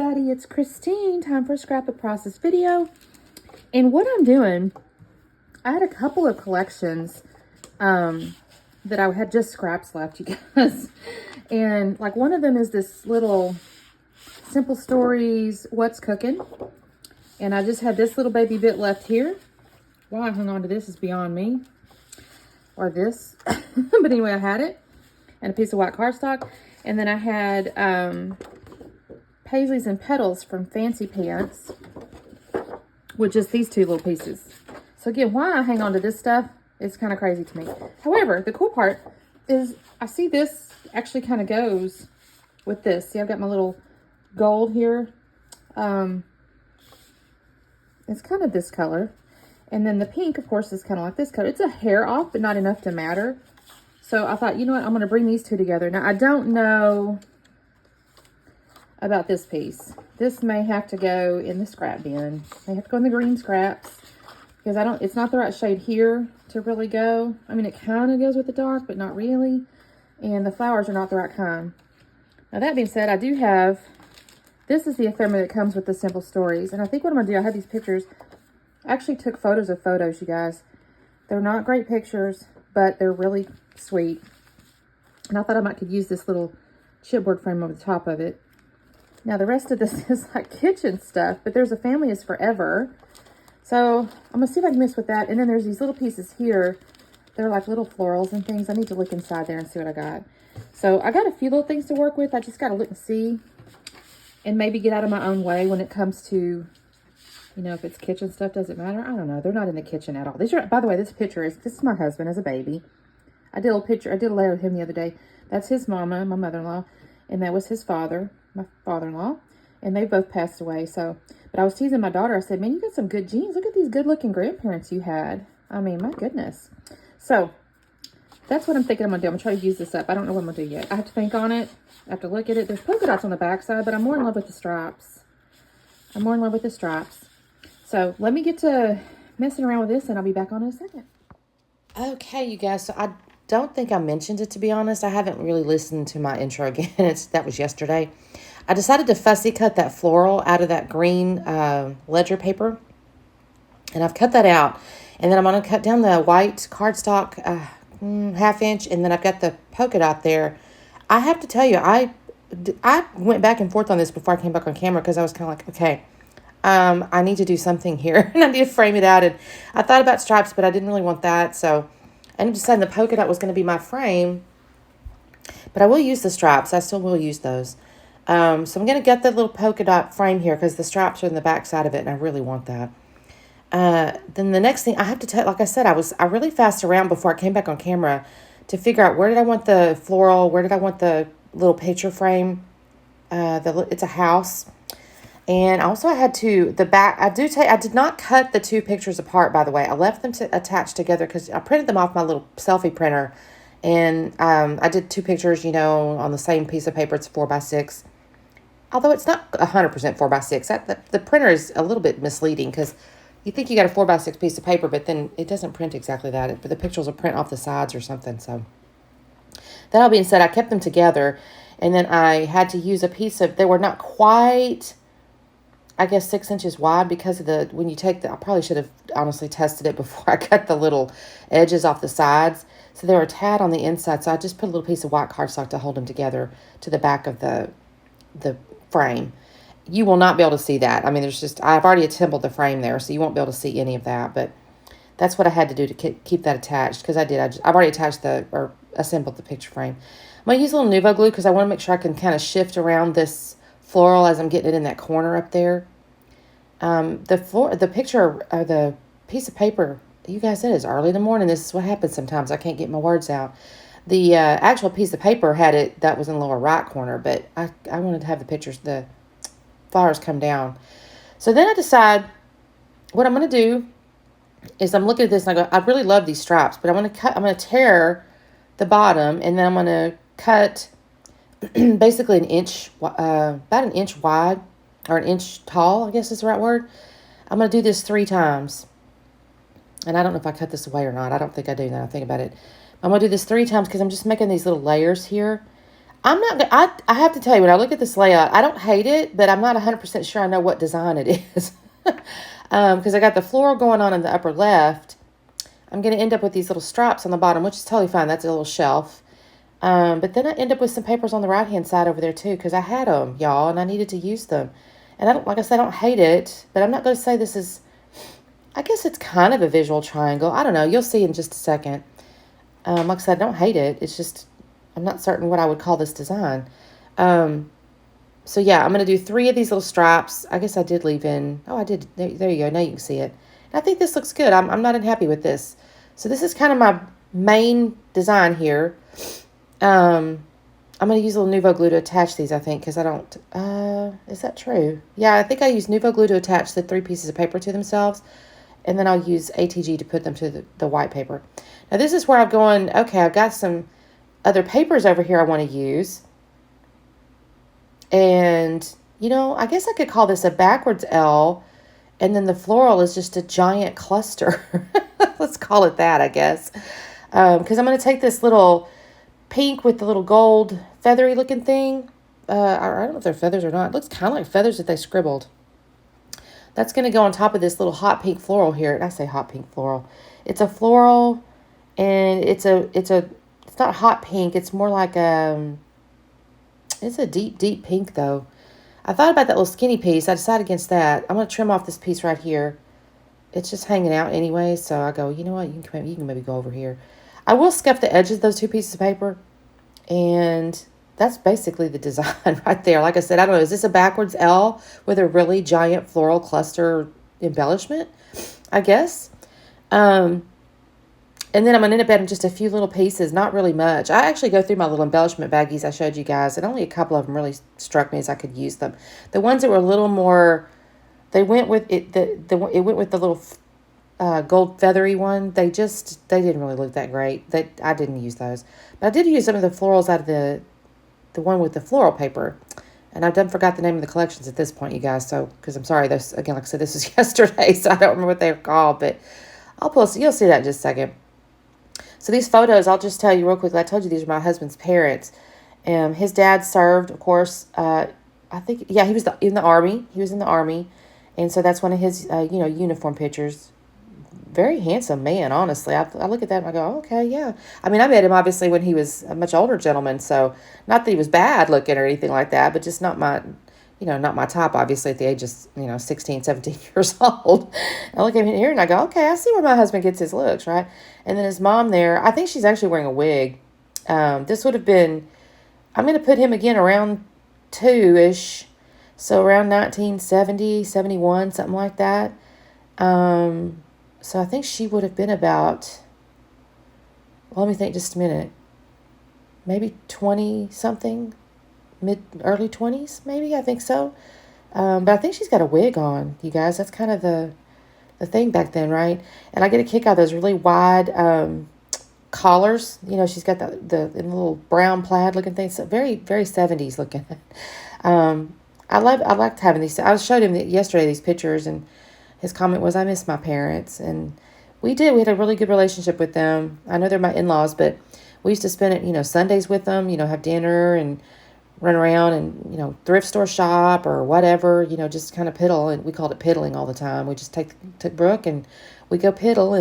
everybody, it's Christine. Time for a scrapbook process video. And what I'm doing, I had a couple of collections that I had just scraps left, you guys. And like one of them is this little Simple Stories What's Cooking. And I just had this little baby bit left here. Why I hung on to this is beyond me. Or this. But anyway, I had it. And a piece of white cardstock. And then I had Paisleys and Petals from Fancy Pants, which is these two little pieces. So again, why I hang on to this stuff is kind of crazy to me. However, the cool part is I see this actually kind of goes with this. See, I've got my little gold here. It's kind of this color. And then the pink, of course, is kind of like this color. It's a hair off, but not enough to matter. So I thought, you know what, I'm going to bring these two together. Now, I don't know about this piece. This may have to go in the scrap bin. May have to go in the green scraps because it's not the right shade here to really go. I mean, it kind of goes with the dark, but not really. And the flowers are not the right kind. Now, that being said, I do have, this is the ephemera that comes with the Simple Stories. And I think what I'm going to do, I have these pictures. I actually took photos of photos, you guys. They're not great pictures, but they're really sweet. And I thought I could use this little chipboard frame over the top of it. Now, the rest of this is like kitchen stuff, but there's a Family is Forever. So I'm going to see if I can mess with that. And then there's these little pieces here. They're like little florals and things. I need to look inside there and see what I got. So I got a few little things to work with. I just got to look and see and maybe get out of my own way when it comes to, you know, if it's kitchen stuff, does it matter? I don't know. They're not in the kitchen at all. These are, by the way, this is my husband as a baby. I did a layer with him the other day. That's his mama, my mother-in-law, and that was his father, my father-in-law, and they both passed away. So, but I was teasing my daughter. I said, man, you got some good genes. Look at these good-looking grandparents you had. I mean, my goodness. So that's what I'm thinking I'm going to do. I'm going to try to use this up. I don't know what I'm going to do yet. I have to think on it. I have to look at it. There's polka dots on the back side, but I'm more in love with the stripes. So let me get to messing around with this, and I'll be back on in a second. Okay, you guys. So I don't think I mentioned it, to be honest. I haven't really listened to my intro again. That was yesterday. I decided to fussy cut that floral out of that green ledger paper. And I've cut that out. And then I'm going to cut down the white cardstock 1/2 inch. And then I've got the polka dot there. I have to tell you, I went back and forth on this before I came back on camera because I was kind of like, okay, I need to do something here. And I need to frame it out. And I thought about stripes, but I didn't really want that. So I decided the polka dot was going to be my frame. But I will use the stripes. I still will use those. So I'm going to get the little polka dot frame here because the stripes are in the back side of it. And I really want that. Then the next thing I have to tell, like I said, I really fast around before I came back on camera to figure out where did I want the floral, where did I want the little picture frame. It's a house. And also I had to, I did not cut the two pictures apart, by the way. I left them attached together because I printed them off my little selfie printer. And I did two pictures, you know, on the same piece of paper. It's 4x6. Although it's not 100% 4x6. The printer is a little bit misleading because you think you got a 4x6 piece of paper, but then it doesn't print exactly that. But the pictures will print off the sides or something. So that all being said, I kept them together. And then I had to use a piece of, they were not quite, I guess, 6 inches wide because of when you take I probably should have honestly tested it before I cut the little edges off the sides. So they were a tad on the inside. So I just put a little piece of white cardstock to hold them together to the back of the frame. You will not be able to see that. I mean, I've already assembled the frame there, so you won't be able to see any of that. But that's what I had to do to keep that attached because I've already attached or assembled the picture frame. I'm going to use a little Nuvo glue because I want to make sure I can kind of shift around this floral as I'm getting it in that corner up there. The picture or the piece of paper, you guys, it is early in the morning. This is what happens sometimes. I can't get my words out. The actual piece of paper that was in the lower right corner, but I wanted to have the flowers come down. So then I decide what I'm going to do is I'm looking at this and I go, I really love these stripes, but I'm going to tear the bottom and then I'm going to cut basically about an inch wide or an inch tall, I guess is the right word. I'm going to do this 3 times. And I don't know if I cut this away or not. I don't think I do now I think about it. I'm going to do this 3 times because I'm just making these little layers here. I'm not, I have to tell you, when I look at this layout, I don't hate it, but I'm not 100% sure I know what design it is. Because I got the floral going on in the upper left. I'm going to end up with these little straps on the bottom, which is totally fine. That's a little shelf. But then I end up with some papers on the right-hand side over there too, because I had them, y'all, and I needed to use them. And I don't, like I said, I don't hate it, but I'm not going to say this is, I guess it's kind of a visual triangle. I don't know. You'll see in just a second. Like I said, I don't hate it. It's just, I'm not certain what I would call this design. So yeah, I'm going to do 3 of these little straps. I guess I did leave in, oh, I did. There you go. Now you can see it. And I think this looks good. I'm not unhappy with this. So this is kind of my main design here. I'm going to use a little Nuvo glue to attach these, I think, because I don't, is that true? Yeah, I think I use Nuvo glue to attach the 3 pieces of paper to themselves, and then I'll use ATG to put them to the white paper. Now, this is where I'm going, okay, I've got some other papers over here I want to use, and, you know, I guess I could call this a backwards L, and then the floral is just a giant cluster. Let's call it that, I guess, because I'm going to take this little pink with the little gold feathery looking thing. I don't know if they're feathers or not. It looks kind of like feathers that they scribbled. That's going to go on top of this little hot pink floral here. And I say hot pink floral. It's a floral, and it's not hot pink. It's more like it's a deep, deep pink though. I thought about that little skinny piece. I decided against that. I'm going to trim off this piece right here. It's just hanging out anyway. So I go, you know what? You can maybe go over here. I will scuff the edges of those 2 pieces of paper, and that's basically the design right there. Like I said, I don't know, is this a backwards L with a really giant floral cluster embellishment? I guess. And then I'm going to end up adding just a few little pieces, not really much. I actually go through my little embellishment baggies I showed you guys, and only a couple of them really struck me as I could use them. The ones that were a little more, they went with it, it went with the little gold feathery one. They didn't really look that great. I didn't use those, but I did use some of the florals out of the one with the floral paper, and I done forgot the name of the collections at this point, you guys. So, because I'm sorry, this again, like I said, this was yesterday, so I don't remember what they were called, but you'll see that in just a second. So these photos, I'll just tell you real quickly. I told you these are my husband's parents. His dad served, of course. I think, yeah, he was in the Army. He was in the Army, and so that's one of his uniform pictures. Very handsome man, honestly. I look at that and I go, oh, okay, yeah. I mean, I met him obviously when he was a much older gentleman, so not that he was bad looking or anything like that, but just not my top, obviously, at the age of, 16, 17 years old. I look at him here and I go, okay, I see where my husband gets his looks, right? And then his mom there, I think she's actually wearing a wig. This would have been, I'm going to put him again around 2-ish, so around 1970, 71, something like that. So I think she would have been about, well, let me think just a minute, maybe 20-something, early 20s, maybe, I think so. But I think she's got a wig on, you guys. That's kind of the thing back then, right? And I get a kick out of those really wide collars. She's got the little brown plaid looking thing. So very, very 70s looking. I liked having these. I showed him yesterday these pictures, and his comment was, I miss my parents. And we did. We had a really good relationship with them. I know they're my in-laws, but we used to spend it, Sundays with them, have dinner and run around and, thrift store shop or whatever, just kind of piddle. And we called it piddling all the time. We just take Brooke and we go piddle,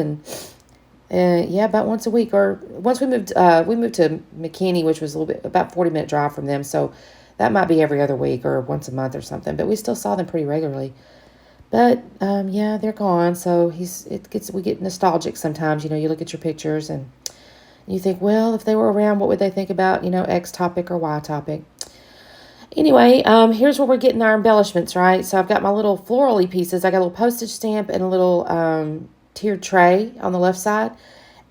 and yeah, about once a week. Or once we moved to McKinney, which was about 40-minute drive from them. So that might be every other week or once a month or something, but we still saw them pretty regularly. But, yeah, they're gone, so we get nostalgic sometimes. You look at your pictures and you think, well, if they were around, what would they think about, X topic or Y topic? Anyway, here's where we're getting our embellishments, right? So I've got my little florally pieces. I got a little postage stamp and a little tiered tray on the left side.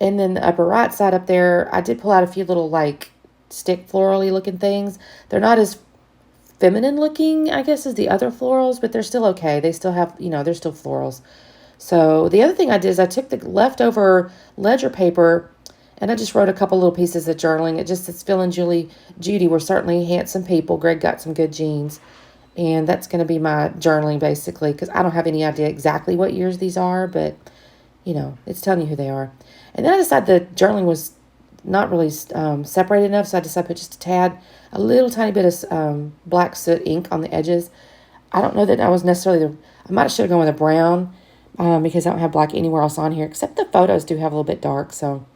And then the upper right side up there, I did pull out a few little, stick florally looking things. They're not as feminine looking, I guess, as the other florals, but they're still okay. They still have, they're still florals. So the other thing I did is I took the leftover ledger paper and I just wrote a couple little pieces of journaling. It just says, Phil and Judy were certainly handsome people. Greg got some good genes. And that's going to be my journaling, basically, because I don't have any idea exactly what years these are, but, it's telling you who they are. And then I decided that journaling was not really separated enough, so I decided to put just a little tiny bit of black soot ink on the edges. I don't know that I was necessarily I might have should have gone with a brown because I don't have black anywhere else on here, except the photos do have a little bit dark, so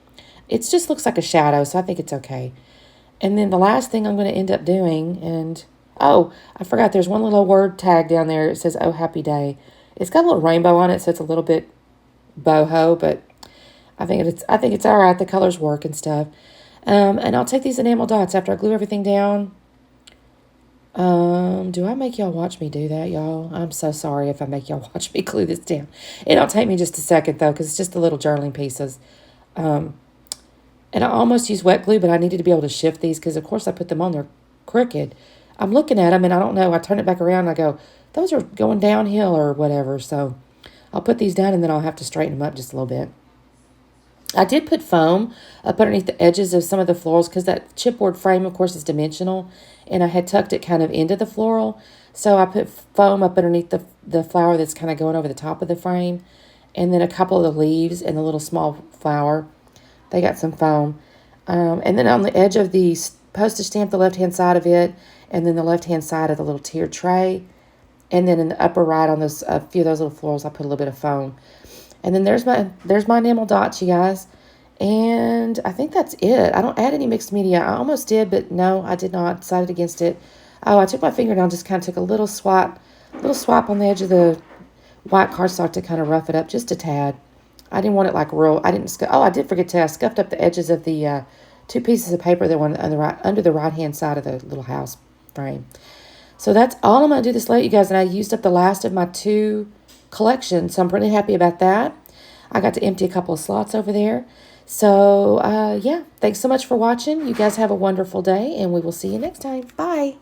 it just looks like a shadow, so I think it's okay. And then the last thing I'm going to end up doing, and oh, I forgot there's one little word tag down there. It says, "Oh, happy day." It's got a little rainbow on it, so it's a little bit boho, but I think it's all right. The colors work and stuff. And I'll take these enamel dots after I glue everything down. Do I make y'all watch me do that, y'all? I'm so sorry if I make y'all watch me glue this down. It'll take me just a second, though, because it's just the little journaling pieces. And I almost used wet glue, but I needed to be able to shift these because, of course, I put them on there crooked. I'm looking at them, and I don't know. I turn it back around, and I go, those are going downhill or whatever. So I'll put these down, and then I'll have to straighten them up just a little bit. I did put foam up underneath the edges of some of the florals because that chipboard frame, of course, is dimensional, and I had tucked it kind of into the floral. So I put foam up underneath the flower that's kind of going over the top of the frame, and then a couple of the leaves and the little small flower. They got some foam. And then on the edge of the postage stamp, the left-hand side of it, and then the left-hand side of the little tiered tray. And then in the upper right on those a few of those little florals, I put a little bit of foam. And then there's my enamel dots, you guys. And I think that's it. I don't add any mixed media. I almost did, but no, I did not. Decided against it. Oh, I took my finger down, just kind of took a little swap on the edge of the white cardstock to kind of rough it up just a tad. I didn't want it like real. I did forget to. I scuffed up the edges of the two pieces of paper that were under the right-hand side of the little house frame. So that's all I'm going to do this late, you guys. And I used up the last of my 2 collections, so I'm pretty happy about that. I got to empty a couple of slots over there. So, yeah, thanks so much for watching. You guys have a wonderful day, and we will see you next time. Bye.